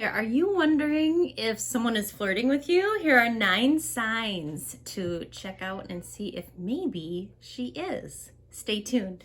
Are you wondering if someone is flirting with you? Here are 9 signs to check out and see if maybe she is. Stay tuned.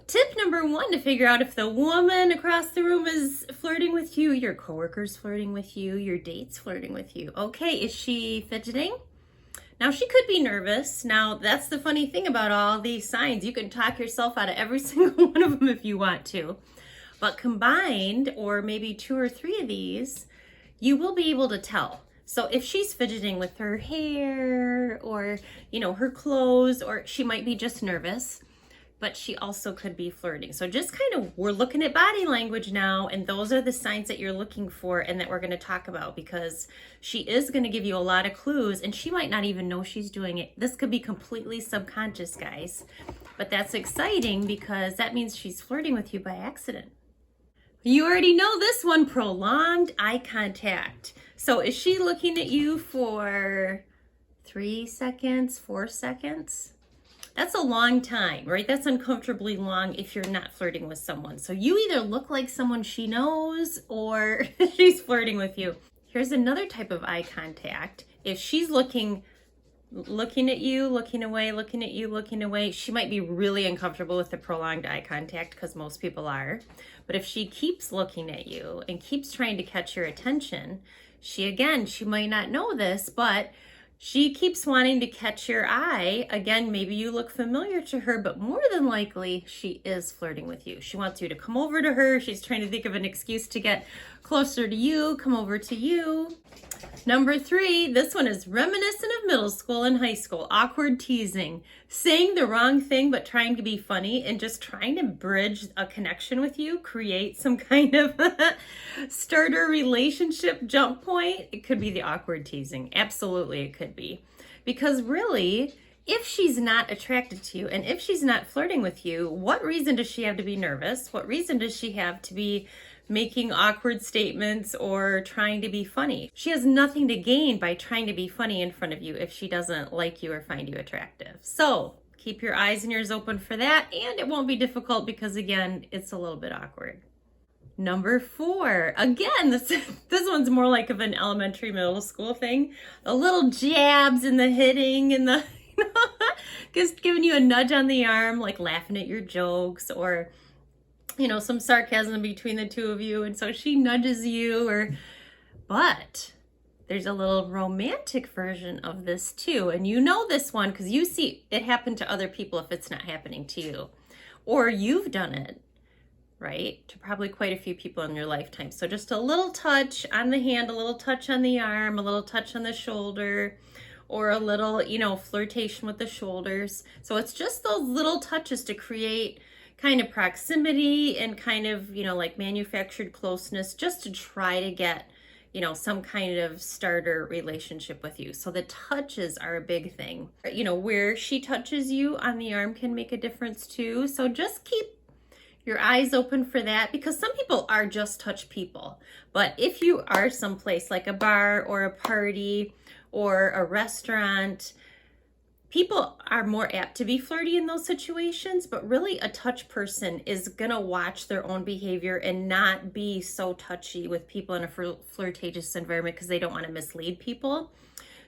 Tip number 1 to figure out if the woman across the room is flirting with you, your coworker's flirting with you, your date's flirting with you. Okay, is she fidgeting? Now, she could be nervous. Now, that's the funny thing about all these signs. You can talk yourself out of every single one of them if you want to. But combined, or maybe 2 or 3 of these, you will be able to tell. So if she's fidgeting with her hair or, her clothes, or she might be just nervous, but she also could be flirting. So just we're looking at body language now, and those are the signs that you're looking for and that we're going to talk about, because she is going to give you a lot of clues, and she might not even know she's doing it. This could be completely subconscious, guys. But that's exciting because that means she's flirting with you by accident. You already know this one, prolonged eye contact. So is she looking at you for 3 seconds, 4 seconds? That's a long time, right? That's uncomfortably long if you're not flirting with someone. So you either look like someone she knows or she's flirting with you. Here's another type of eye contact. If she's looking at you, looking away, looking at you, looking away, she might be really uncomfortable with the prolonged eye contact, because most people are. But if she keeps looking at you and keeps trying to catch your attention, she might not know this, but she keeps wanting to catch your eye. Again, maybe you look familiar to her, but more than likely, she is flirting with you. She wants you to come over to her. She's trying to think of an excuse to get closer to you, come over to you. Number 3, this one is reminiscent of middle school and high school. Awkward teasing. Saying the wrong thing but trying to be funny and just trying to bridge a connection with you, create some kind of starter relationship jump point. It could be the awkward teasing. Absolutely, it could be. Because really, if she's not attracted to you and if she's not flirting with you, what reason does she have to be nervous? What reason does she have to be making awkward statements or trying to be funny? She has nothing to gain by trying to be funny in front of you if she doesn't like you or find you attractive. So keep your eyes and ears open for that, and it won't be difficult because, again, it's a little bit awkward. Number 4, again, this one's more like of an elementary, middle school thing. The little jabs and the hitting and the just giving you a nudge on the arm, like laughing at your jokes, or some sarcasm between the two of you, and so she nudges you. But there's a little romantic version of this too, and you know this one because you see it happen to other people if it's not happening to you, or you've done it, right, to probably quite a few people in your lifetime. So just a little touch on the hand, a little touch on the arm, a little touch on the shoulder, or a little, flirtation with the shoulders. So it's just those little touches to create kind of proximity and kind of, like manufactured closeness, just to try to get, some kind of starter relationship with you. So the touches are a big thing. Where she touches you on the arm can make a difference too. So just keep your eyes open for that, because some people are just touch people. But if you are someplace like a bar or a party or a restaurant, people are more apt to be flirty in those situations, but really a touch person is gonna watch their own behavior and not be so touchy with people in a flirtatious environment, because they don't want to mislead people.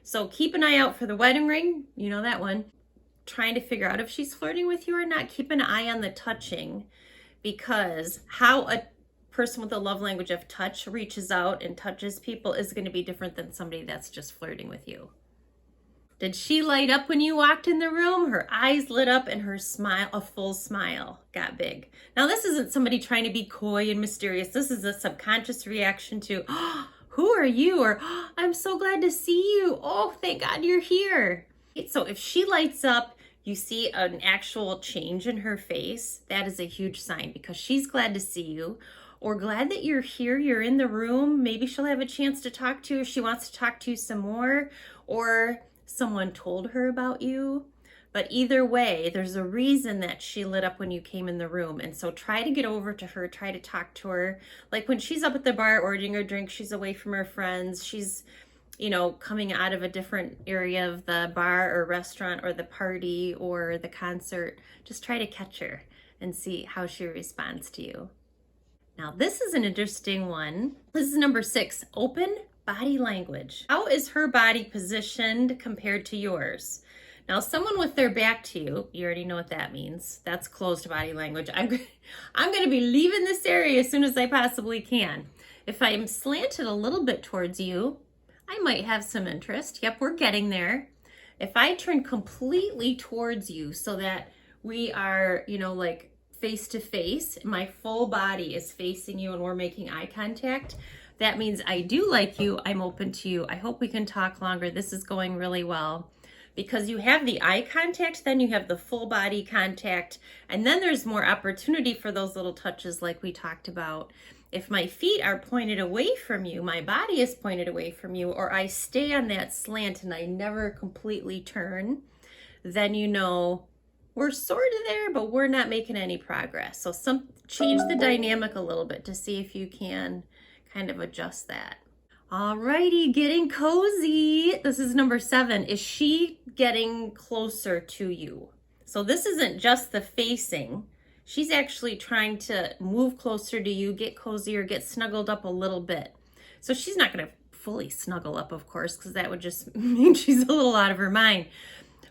So keep an eye out for the wedding ring, that one. Trying to figure out if she's flirting with you or not, keep an eye on the touching, because how a person with a love language of touch reaches out and touches people is going to be different than somebody that's just flirting with you. Did she light up when you walked in the room? Her eyes lit up and her smile, a full smile, got big. Now, this isn't somebody trying to be coy and mysterious. This is a subconscious reaction to, oh, who are you? Or, oh, I'm so glad to see you. Oh, thank God you're here. So if she lights up, you see an actual change in her face, that is a huge sign, because she's glad to see you, or glad that you're here, you're in the room. Maybe she'll have a chance to talk to you if she wants to talk to you some more, or someone told her about you. But either way, there's a reason that she lit up when you came in the room. And so try to get over to her, try to talk to her. Like when she's up at the bar ordering her drink, she's away from her friends, she's coming out of a different area of the bar or restaurant or the party or the concert, just try to catch her and see how she responds to you. Now, this is an interesting one. This is number 6, open body language. How is her body positioned compared to yours? Now, someone with their back to you, you already know what that means. That's closed body language. I'm going to be leaving this area as soon as I possibly can. If I'm slanted a little bit towards you, I might have some interest. Yep, we're getting there. If I turn completely towards you so that we are, like face to face, my full body is facing you and we're making eye contact, that means I do like you. I'm open to you. I hope we can talk longer. This is going really well. Because you have the eye contact, then you have the full body contact, and then there's more opportunity for those little touches like we talked about. If my feet are pointed away from you, my body is pointed away from you, or I stay on that slant and I never completely turn, then we're sort of there, but we're not making any progress. So change the dynamic a little bit to see if you can kind of adjust that. Alrighty, getting cozy. This is number 7. Is she getting closer to you? So this isn't just the facing. She's actually trying to move closer to you, get cozier, get snuggled up a little bit. So she's not going to fully snuggle up, of course, because that would just mean she's a little out of her mind.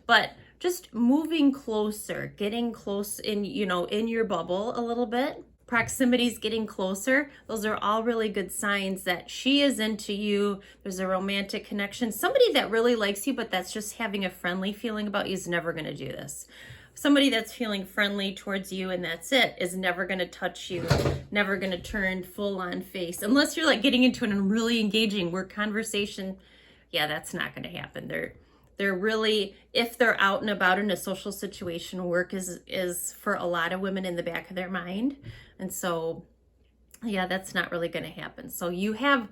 But just moving closer, getting close in your bubble a little bit. Proximity's getting closer. Those are all really good signs that she is into you. There's a romantic connection. Somebody that really likes you, but that's just having a friendly feeling about you is never going to do this. Somebody that's feeling friendly towards you and that's it is never going to touch you, never going to turn full on face. Unless you're like getting into a really engaging work conversation. Yeah, that's not going to happen. They're really, if they're out and about in a social situation, work is for a lot of women in the back of their mind. And so, yeah, that's not really going to happen. So you have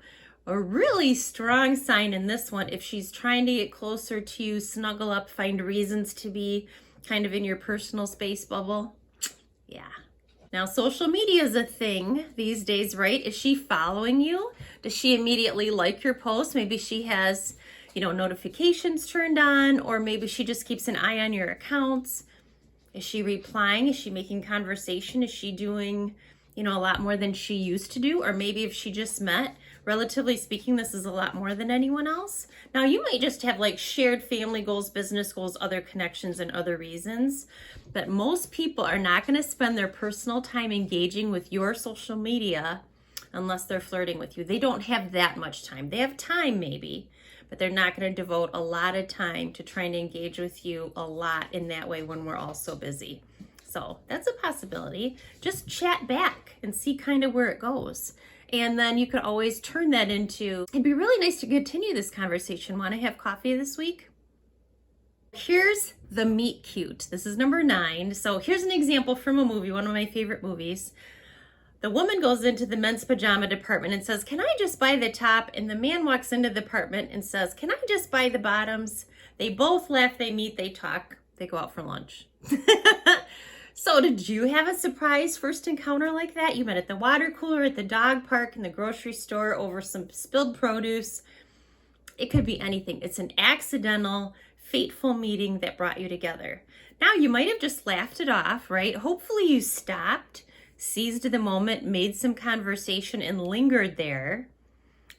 a really strong sign in this one. If she's trying to get closer to you, snuggle up, find reasons to be kind of in your personal space bubble. Yeah. Now, social media is a thing these days, right? Is she following you? Does she immediately like your post? Maybe she has, notifications turned on, or maybe she just keeps an eye on your accounts. Is she replying? Is she making conversation? Is she doing, a lot more than she used to do? Or maybe if she just met, relatively speaking, this is a lot more than anyone else. Now, you might just have like shared family goals, business goals, other connections, and other reasons. But most people are not going to spend their personal time engaging with your social media unless they're flirting with you. They don't have that much time. They have time maybe, but they're not going to devote a lot of time to trying to engage with you a lot in that way when we're all so busy. So that's a possibility. Just chat back and see kind of where it goes. And then you could always turn that into, it'd be really nice to continue this conversation. Want to have coffee this week? Here's the meet cute. This is number 9. So here's an example from a movie, one of my favorite movies. The woman goes into the men's pajama department and says, "Can I just buy the top?" And the man walks into the department and says, "Can I just buy the bottoms?" They both laugh, they meet, they talk, they go out for lunch. So did you have a surprise first encounter like that? You met at the water cooler, at the dog park, in the grocery store over some spilled produce. It could be anything. It's an accidental, fateful meeting that brought you together. Now, you might have just laughed it off, right? Hopefully you stopped, seized the moment, made some conversation, and lingered there.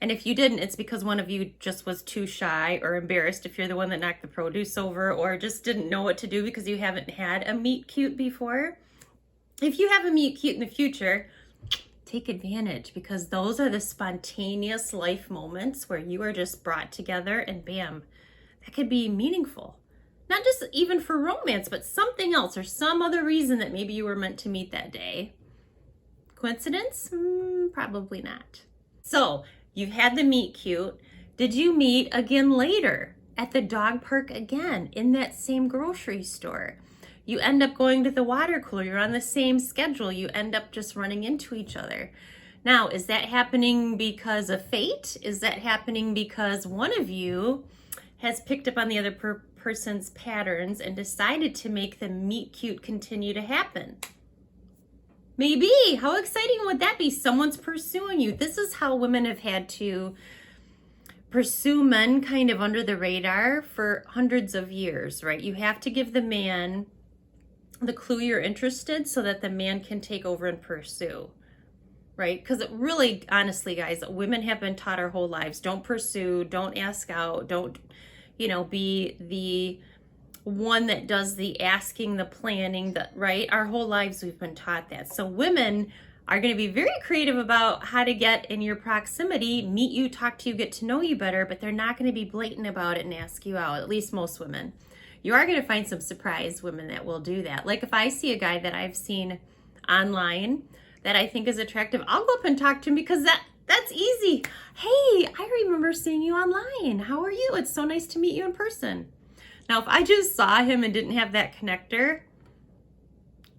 And if you didn't, it's because one of you just was too shy or embarrassed if you're the one that knocked the produce over, or just didn't know what to do because you haven't had a meet cute before. If you have a meet cute in the future, take advantage, because those are the spontaneous life moments where you are just brought together and bam, that could be meaningful. Not just even for romance, but something else or some other reason that maybe you were meant to meet that day. Coincidence? Probably not. So you've had the meet cute. Did you meet again later at the dog park again, in that same grocery store? You end up going to the water cooler. You're on the same schedule. You end up just running into each other. Now, is that happening because of fate? Is that happening because one of you has picked up on the other person's patterns and decided to make the meet cute continue to happen? Maybe. How exciting would that be? Someone's pursuing you. This is how women have had to pursue men kind of under the radar for hundreds of years, right? You have to give the man the clue you're interested so that the man can take over and pursue. right? Because really, honestly, guys, women have been taught our whole lives, don't pursue, don't ask out, don't, be the one that does the asking, the planning, right? Our whole lives we've been taught that. So women are going to be very creative about how to get in your proximity, meet you, talk to you, get to know you better, but they're not going to be blatant about it and ask you out, at least most women. You are going to find some surprise women that will do that. Like if I see a guy that I've seen online that I think is attractive, I'll go up and talk to him because that's easy. Hey, I remember seeing you online. How are you? It's so nice to meet you in person. Now, if I just saw him and didn't have that connector,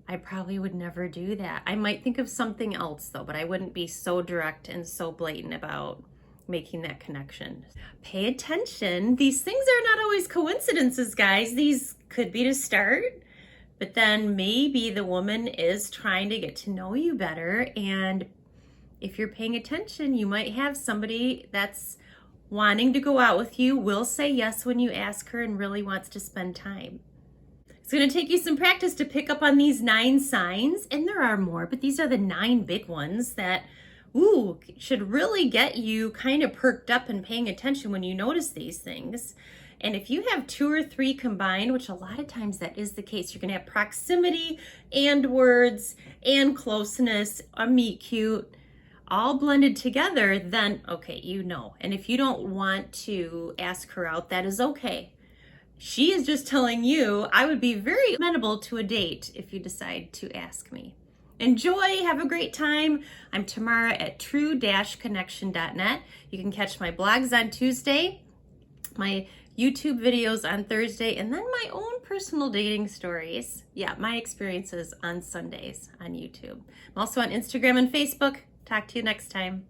I probably would never do that. I might think of something else though, but I wouldn't be so direct and so blatant about making that connection. Pay attention. These things are not always coincidences, guys. These could be to start, but then maybe the woman is trying to get to know you better. And if you're paying attention, you might have somebody that's wanting to go out with you, will say yes when you ask her, and really wants to spend time. It's going to take you some practice to pick up on these 9 signs, and there are more, but these are the 9 big ones that should really get you kind of perked up and paying attention when you notice these things. And if you have 2 or 3 combined, which a lot of times that is the case, you're going to have proximity and words and closeness, a meet cute, all blended together, then okay, And if you don't want to ask her out, that is okay. She is just telling you, I would be very amenable to a date if you decide to ask me. Enjoy, have a great time. I'm Tamara at true-connection.net. You can catch my blogs on Tuesday, my YouTube videos on Thursday, and then my own personal dating stories. Yeah, my experiences on Sundays on YouTube. I'm also on Instagram and Facebook. Talk to you next time.